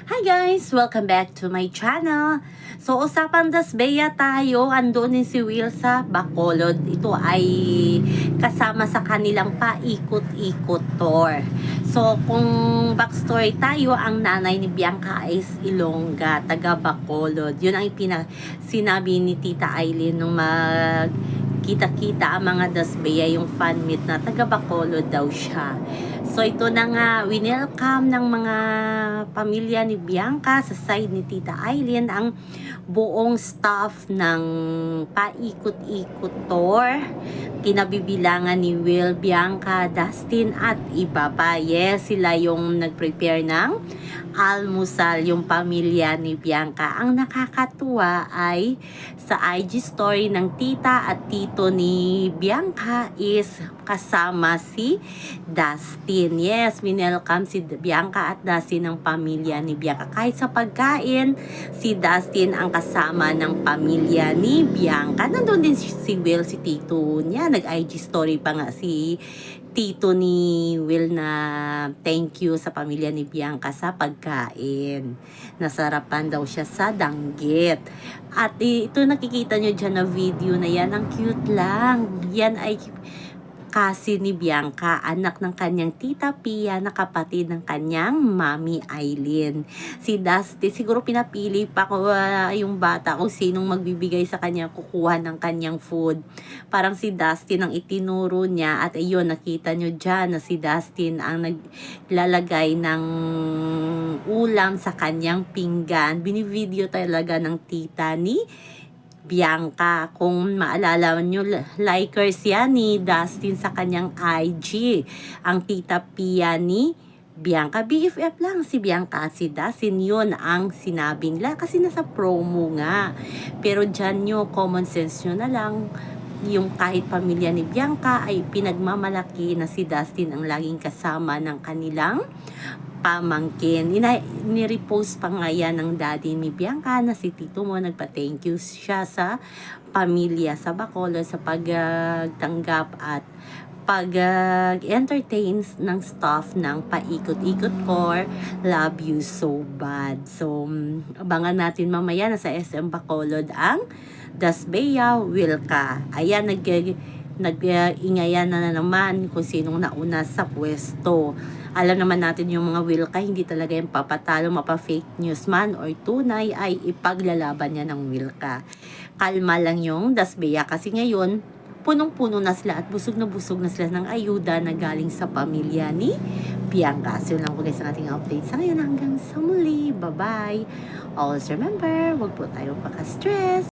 Hi guys! Welcome back to my channel. So, usapang Dasbeya tayo. Andun din si Will sa Bacolod. Ito ay kasama sa kanilang paikot-ikot tour. So, kung backstory tayo, ang nanay ni Bianca is Ilongga, taga Bacolod. Yun ang sinabi ni Tita Aileen nung kita-kita ang mga Dasbeya, yung fan meet na taga Bacolod daw siya. So ito na nga, winelcome ng mga pamilya ni Bianca sa side ni Tita Aileen ang buong staff ng paikot-ikot tour. Kinabibilangan ni Will, Bianca, Dustin at iba pa. Yes, sila yung nag-prepare ng almusal, yung pamilya ni Bianca. Ang nakakatuwa ay sa IG story ng tita at tito ni Bianca is kasama si Dustin. Yes, winelcome si Bianca at Dustin ng pamilya ni Bianca. Kahit sa pagkain, si Dustin ang kasama ng pamilya ni Bianca. Nandun din si Will, si tito niya. Nag-IG story pa nga si tito ni Will na thank you sa pamilya ni Bianca sa pagkain. Nasarapan daw siya sa danggit. At ito nakikita nyo dyan na video na yan. Ang cute lang. Yan ay kasi ni Bianca, anak ng kanyang tita Pia na kapatid ng kanyang mami Aileen. Si Dusty, siguro pinapili pa ko yung bata kung sinong magbibigay sa kanya, kukuha ng kanyang food. Parang si Dustin ang itinuro niya at ayun, nakita nyo dyan na si Dustin ang naglalagay ng ulam sa kanyang pinggan. Binivideo talaga ng tita ni Bianca. Kung maalala nyo, likers yan ni Dustin sa kanyang IG. Ang tita Pia ni Bianca. BFF lang si Bianca at si Dustin. Yun ang sinabi nila kasi nasa promo nga. Pero dyan nyo, common sense nyo na lang. Yung kahit pamilya ni Bianca ay pinagmamalaki na si Dustin ang laging kasama ng kanilang pamangkin. Ni-repost pa nga yan ng daddy ni Bianca na si Tito mo, nagpa-thank you siya sa pamilya sa Bacolod sa pagtanggap at pag-entertain ng staff ng paikot-ikot tour. Love you so bad. So, abangan natin mamaya na sa SM Bacolod ang Dasbeya Wilka. Ayan, nag-ingayan na naman kung sinong nauna sa pwesto. Alam naman natin yung mga Wilka, hindi talaga yung papatalo, mapa-fake news man or tunay, ay ipaglalaban niya ng Wilka. Kalma lang yung Dasbeya kasi ngayon, punong-puno na sila at busog na sila ng ayuda na galing sa pamilya ni Bianca. So lang po guys ang ating update sa ngayon hanggang sa muli. Bye-bye! Always remember, wag po tayong paka-stress.